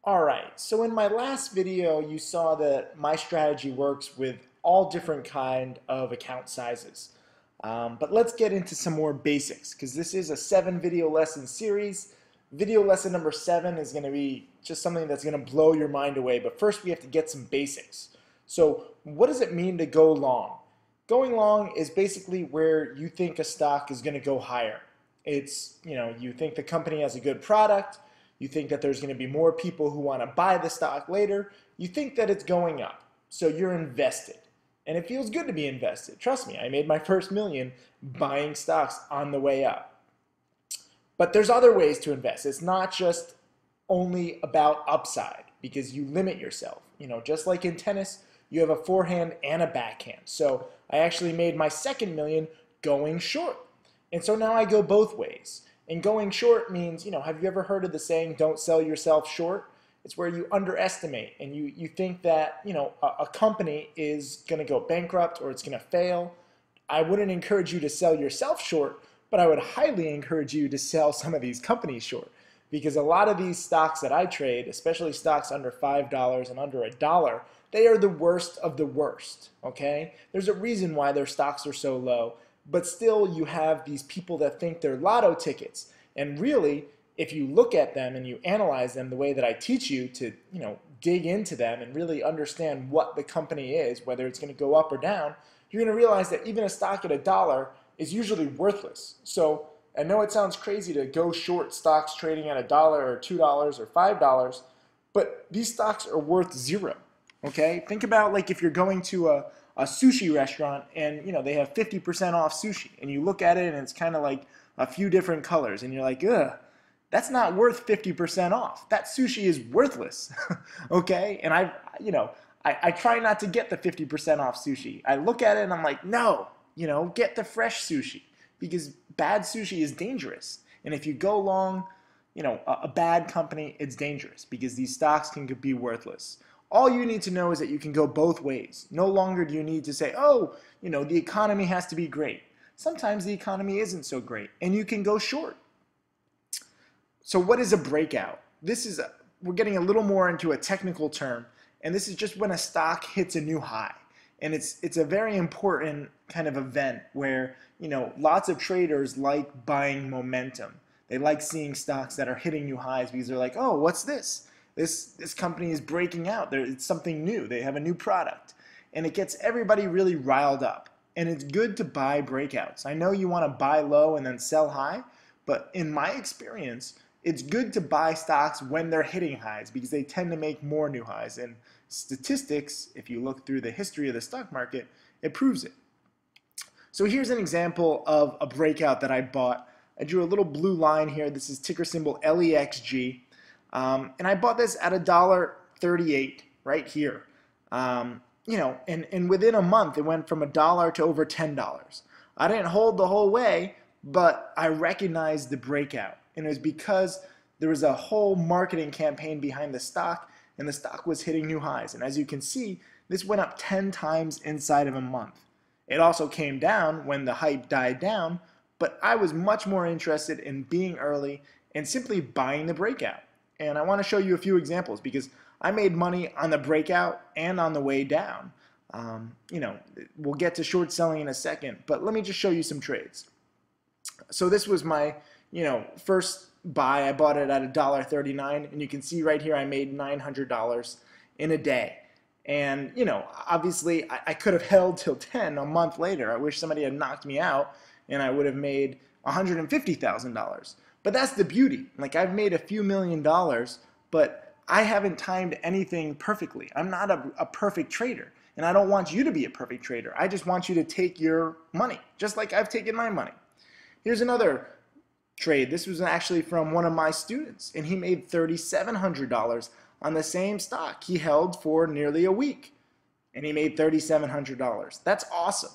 Alright, so in my last video you saw that my strategy works with all different kind of account sizes. But let's get into some more basics because this is a 7 video lesson series. Video lesson number 7 is going to be just something that's going to blow your mind away, but first we have to get some basics. So what does it mean to go long? Going long is basically where you think a stock is going to go higher. It's, you think the company has a good product, you think that there's going to be more people who want to buy the stock later, you think that it's going up, so you're invested. And it feels good to be invested. Trust me, I made my first million buying stocks on the way up. But there's other ways to invest. It's not just only about upside because you limit yourself. Just like in tennis, you have a forehand and a backhand. So I actually made my second million going short. And so now I go both ways. And going short means, have you ever heard of the saying, don't sell yourself short? It's where you underestimate and you think that, a company is going to go bankrupt or it's going to fail. I wouldn't encourage you to sell yourself short, but I would highly encourage you to sell some of these companies short. Because a lot of these stocks that I trade, especially stocks under $5 and under $1, they are the worst of the worst, okay? There's a reason why their stocks are so low, but still you have these people that think they're lotto tickets. And really, if you look at them and you analyze them the way that I teach you to, dig into them and really understand what the company is, whether it's going to go up or down, you're going to realize that even a stock at $1 is usually worthless. So I know it sounds crazy to go short stocks trading at $1 or $2 or $5, but these stocks are worth zero. Okay? Think about like if you're going to a sushi restaurant and they have 50% off sushi and you look at it and it's kind of like a few different colors and you're like, ugh, that's not worth 50% off. That sushi is worthless. Okay? And I try not to get the 50% off sushi. I look at it and I'm like, no, get the fresh sushi because bad sushi is dangerous. And if you go long, a bad company, it's dangerous because these stocks can be worthless. All you need to know is that you can go both ways. No longer do you need to say, oh, the economy has to be great. Sometimes the economy isn't so great, and you can go short. So what is a breakout? We're getting a little more into a technical term, and this is just when a stock hits a new high. And it's a very important kind of event where, lots of traders like buying momentum. They like seeing stocks that are hitting new highs because they're like, oh, what's this? This company is breaking out. It's something new. They have a new product. And it gets everybody really riled up. And it's good to buy breakouts. I know you want to buy low and then sell high, but in my experience, it's good to buy stocks when they're hitting highs because they tend to make more new highs. And statistics, if you look through the history of the stock market, it proves it. So here's an example of a breakout that I bought. I drew a little blue line here. This is ticker symbol LEXG. And I bought this at $1.38 right here. And within a month, it went from $1 to over $10. I didn't hold the whole way, but I recognized the breakout. And it was because there was a whole marketing campaign behind the stock, and the stock was hitting new highs. And as you can see, this went up 10 times inside of a month. It also came down when the hype died down, but I was much more interested in being early and simply buying the breakout. And I want to show you a few examples because I made money on the breakout and on the way down. We'll get to short selling in a second, but let me just show you some trades. So this was my, first buy. I bought it at $1.39, and you can see right here I made $900 in a day. And, obviously I could have held till 10 a month later. I wish somebody had knocked me out, and I would have made $150,000. But that's the beauty. Like, I've made a few $1,000,000, but I haven't timed anything perfectly. I'm not a perfect trader, and I don't want you to be a perfect trader. I just want you to take your money, just like I've taken my money. Here's another trade. This was actually from one of my students, and he made $3,700 on the same stock. He held for nearly a week, and he made $3,700. That's awesome.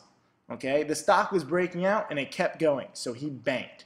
Okay, the stock was breaking out, and it kept going, so he banked.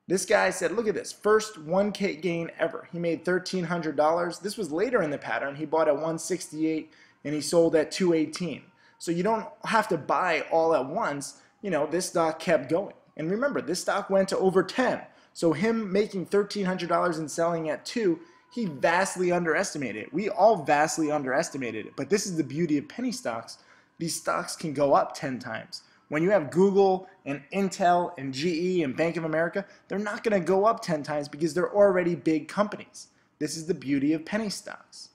This guy said, look at this, first 1K gain ever. He made $1,300. This was later in the pattern. He bought at 168 and he sold at 218. So you don't have to buy all at once. This stock kept going. And remember, this stock went to over 10. So him making $1,300 and selling at 2, He vastly underestimated it. We all vastly underestimated it. But this is the beauty of penny stocks. These stocks can go up 10 times. When you have Google and Intel and GE and Bank of America, they're not going to go up 10 times because they're already big companies. This is the beauty of penny stocks.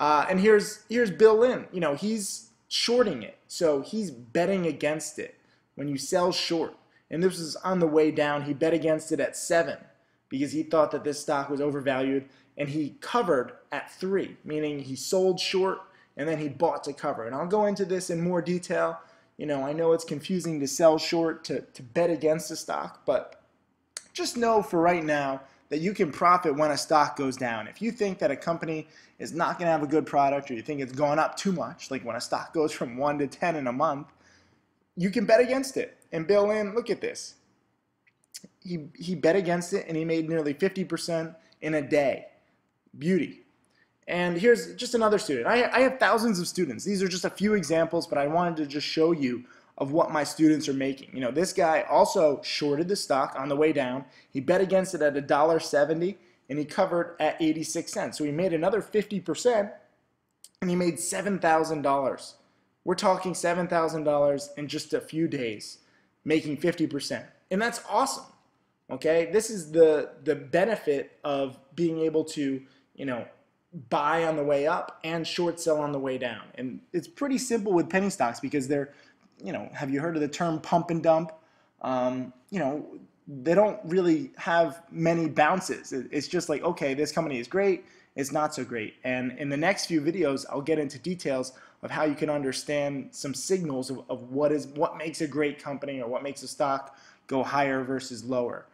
And here's Bill Lynn. You know, he's shorting it. So he's betting against it when you sell short. And this was on the way down. He bet against it at 7 because he thought that this stock was overvalued. And he covered at 3, meaning he sold short and then he bought to cover. And I'll go into this in more detail. You know, I know it's confusing to sell short, to bet against a stock, but just know for right now that you can profit when a stock goes down. If you think that a company is not going to have a good product, or you think it's gone up too much, like when a stock goes from 1 to 10 in a month, you can bet against it. And Bill Lynn, look at this. He bet against it and he made nearly 50% in a day. Beauty. And here's just another student. I have thousands of students. These are just a few examples, but I wanted to just show you of what my students are making. You know, this guy also shorted the stock on the way down. He bet against it at $1.70 and he covered at 86 cents. So he made another 50% and he made $7,000. We're talking $7,000 in just a few days, making 50%. And that's awesome. Okay? This is the benefit of being able to, you know, buy on the way up and short sell on the way down. And it's pretty simple with penny stocks because they're, you know, have you heard of the term pump and dump? You know, they don't really have many bounces. It's just like, okay, this company is great, it's not so great. And in the next few videos, I'll get into details of how you can understand some signals of what makes a great company or what makes a stock go higher versus lower.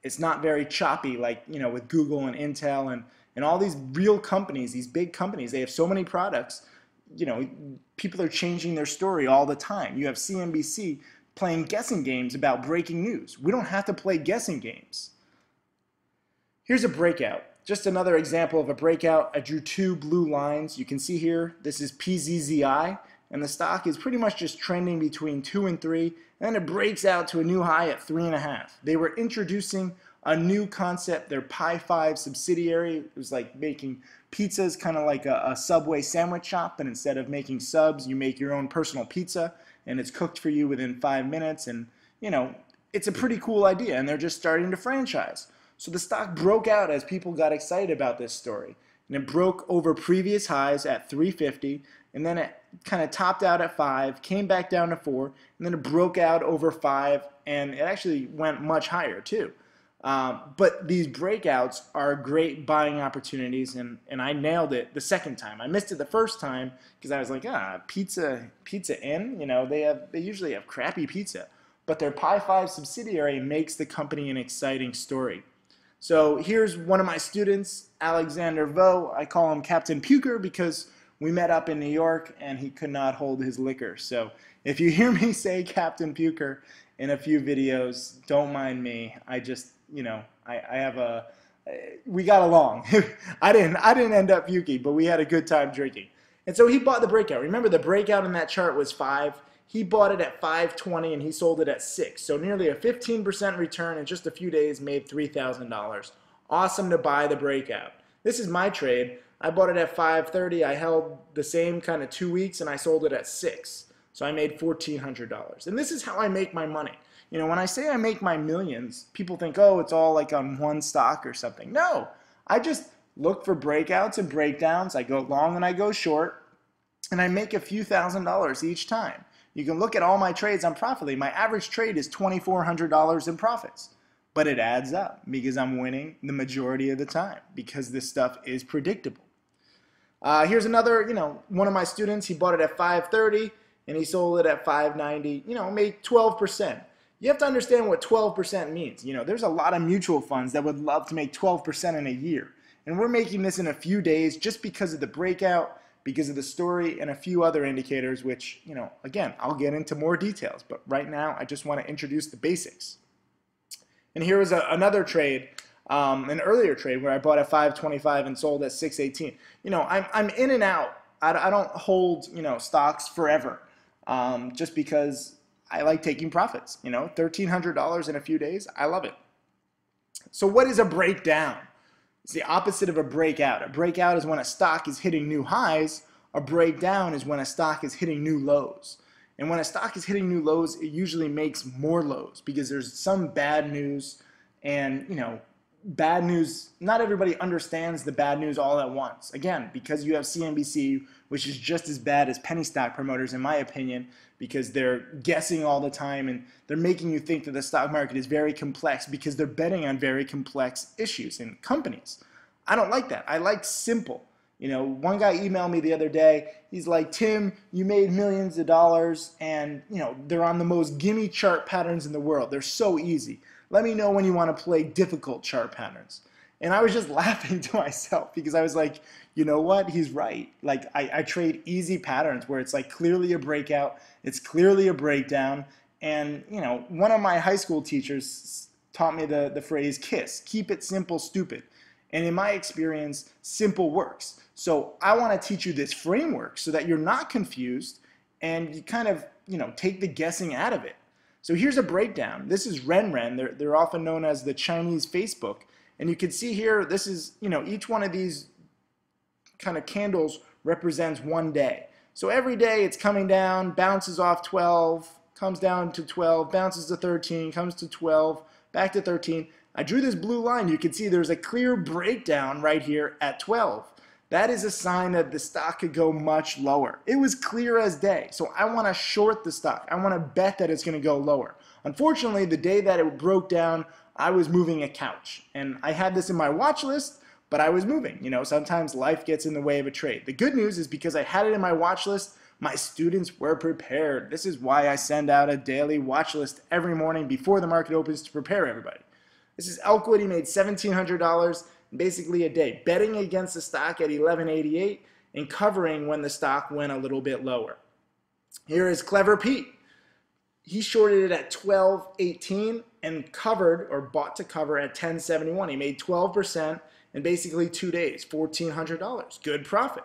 It's not very choppy like, you know, with Google and Intel and all these real companies, these big companies. They have so many products. You know, people are changing their story all the time. You have CNBC playing guessing games about breaking news. We don't have to play guessing games. Here's a breakout. Just another example of a breakout. I drew 2 blue lines. You can see here, this is PZZI, and the stock is pretty much just trending between 2 and 3, and then it breaks out to a new high at 3.5. They were introducing a new concept, their Pi 5 subsidiary. It was like making pizzas, kind of like a Subway sandwich shop, and instead of making subs, you make your own personal pizza, and it's cooked for you within 5 minutes, and, you know, it's a pretty cool idea, and they're just starting to franchise. So the stock broke out as people got excited about this story, and it broke over previous highs at 350, and then it kind of topped out at 5, came back down to 4, and then it broke out over 5, and it actually went much higher too. But these breakouts are great buying opportunities, and I nailed it the second time. I missed it the first time because I was like, Pizza Inn, you know, they usually have crappy pizza, but their Pi 5 subsidiary makes the company an exciting story. So here's one of my students, Alexander Vo. I call him Captain Puker because we met up in New York and he could not hold his liquor. So if you hear me say Captain Puker in a few videos, don't mind me. I just, you know, we got along. I didn't end up puking, but we had a good time drinking. And so he bought the breakout. Remember, the breakout in that chart was 5. He bought it at 5.20 and he sold it at 6. So nearly a 15% return in just a few days, made $3,000. Awesome to buy the breakout. This is my trade. I bought it at 5.30. I held the same kind of 2 weeks and I sold it at 6. So I made $1,400. And this is how I make my money. You know, when I say I make my millions, people think, oh, it's all like on one stock or something. No, I just look for breakouts and breakdowns. I go long and I go short, and I make a few $1,000s each time. You can look at all my trades on Profitly. My average trade is $2,400 in profits, but it adds up because I'm winning the majority of the time because this stuff is predictable. Here's another, you know, one of my students. He bought it at 5.30 and he sold it at 5.90. You know, made 12%. You have to understand what 12% means. You know, there's a lot of mutual funds that would love to make 12% in a year, and we're making this in a few days just because of the breakout, because of the story, and a few other indicators, which, you know, again, I'll get into more details, but right now I just want to introduce the basics. And here was another trade, an earlier trade where I bought at 5.25 and sold at 6.18. You know, I'm in and out. I don't hold, you know, stocks forever, just because I like taking profits. You know, $1,300 in a few days, I love it. So what is a breakdown? It's the opposite of a breakout. A breakout is when a stock is hitting new highs. A breakdown is when a stock is hitting new lows. And when a stock is hitting new lows, it usually makes more lows because there's some bad news. And, bad news, not everybody understands the bad news all at once. Again, because you have CNBC, which is just as bad as penny stock promoters, in my opinion, because they're guessing all the time and they're making you think that the stock market is very complex because they're betting on very complex issues and companies. I don't like that. I like simple. One guy emailed me the other day. He's like, Tim, you made millions of dollars and, they're on the most gimme chart patterns in the world. They're so easy. Let me know when you want to play difficult chart patterns. And I was just laughing to myself because I was like, you know what? He's right. Like I trade easy patterns where it's like clearly a breakout. It's clearly a breakdown. And, one of my high school teachers taught me the phrase KISS, keep it simple, stupid. And in my experience, simple works. So I want to teach you this framework so that you're not confused and you kind of, take the guessing out of it. So here's a breakdown. This is Renren. They're often known as the Chinese Facebook. And you can see here, this is, each one of these kind of candles represents one day. So every day it's coming down, bounces off 12, comes down to 12, bounces to 13, comes to 12, back to 13. I drew this blue line. You can see there's a clear breakdown right here at 12. That is a sign that the stock could go much lower. It was clear as day. So I want to short the stock. I want to bet that it's going to go lower. Unfortunately, the day that it broke down, I was moving a couch. And I had this in my watch list, but I was moving. Sometimes life gets in the way of a trade. The good news is because I had it in my watch list, my students were prepared. This is why I send out a daily watch list every morning before the market opens to prepare everybody. This is Elkwood. He made $1,700 basically a day, betting against the stock at 11.88 and covering when the stock went a little bit lower. Here is Clever Pete. He shorted it at 12.18 and covered or bought to cover at 10.71. He made 12% in basically 2 days, $1,400. Good profit.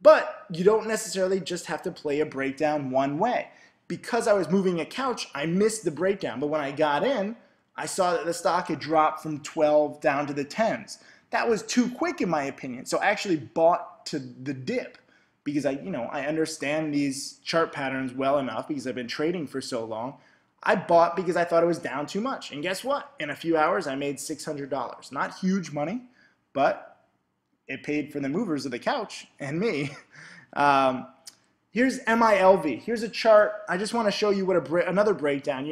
But you don't necessarily just have to play a breakdown one way. Because I was moving a couch, I missed the breakdown. But when I got in, I saw that the stock had dropped from 12 down to the 10s. That was too quick in my opinion. So I actually bought to the dip because I understand these chart patterns well enough because I've been trading for so long. I bought because I thought it was down too much. And guess what? In a few hours, I made $600. Not huge money, but it paid for the movers of the couch and me. Here's MILV. Here's a chart. I just want to show you what another breakdown.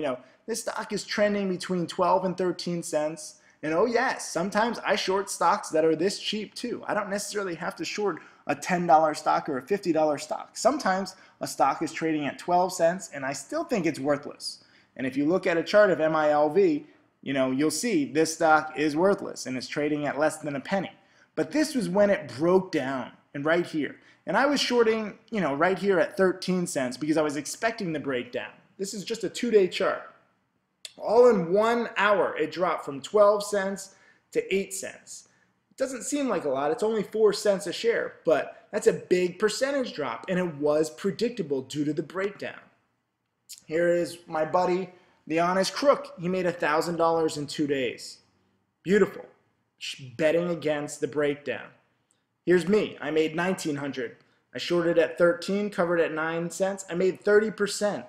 This stock is trending between 12 and 13 cents. And oh yes, sometimes I short stocks that are this cheap too. I don't necessarily have to short a $10 stock or a $50 stock. Sometimes a stock is trading at 12 cents and I still think it's worthless. And if you look at a chart of MILV, you'll see this stock is worthless and it's trading at less than a penny. But this was when it broke down and right here. And I was shorting, right here at 13 cents because I was expecting the breakdown. This is just a 2-day chart. All in 1 hour, it dropped from 12 cents to 8 cents. It doesn't seem like a lot. It's only 4 cents a share, but that's a big percentage drop, and it was predictable due to the breakdown. Here is my buddy, the Honest Crook. He made $1,000 in 2 days. Beautiful. Betting against the breakdown. Here's me. I made $1,900. I shorted at 13, covered at 9 cents. I made 30%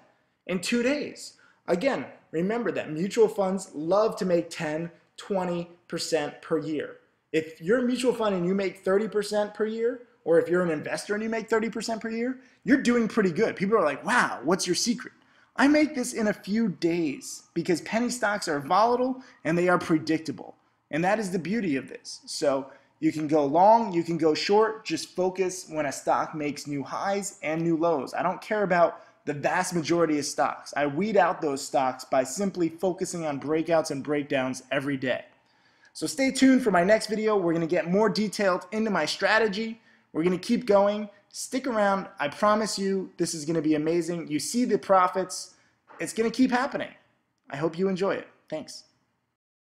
in 2 days. Again, remember that mutual funds love to make 10, 20% per year. If you're a mutual fund and you make 30% per year, or if you're an investor and you make 30% per year, you're doing pretty good. People are like, wow, what's your secret? I make this in a few days because penny stocks are volatile and they are predictable. And that is the beauty of this. So you can go long, you can go short, just focus when a stock makes new highs and new lows. I don't care about the vast majority of stocks. I weed out those stocks by simply focusing on breakouts and breakdowns every day. So stay tuned for my next video. We're going to get more detailed into my strategy. We're going to keep going. Stick around. I promise you this is going to be amazing. You see the profits. It's going to keep happening. I hope you enjoy it. Thanks.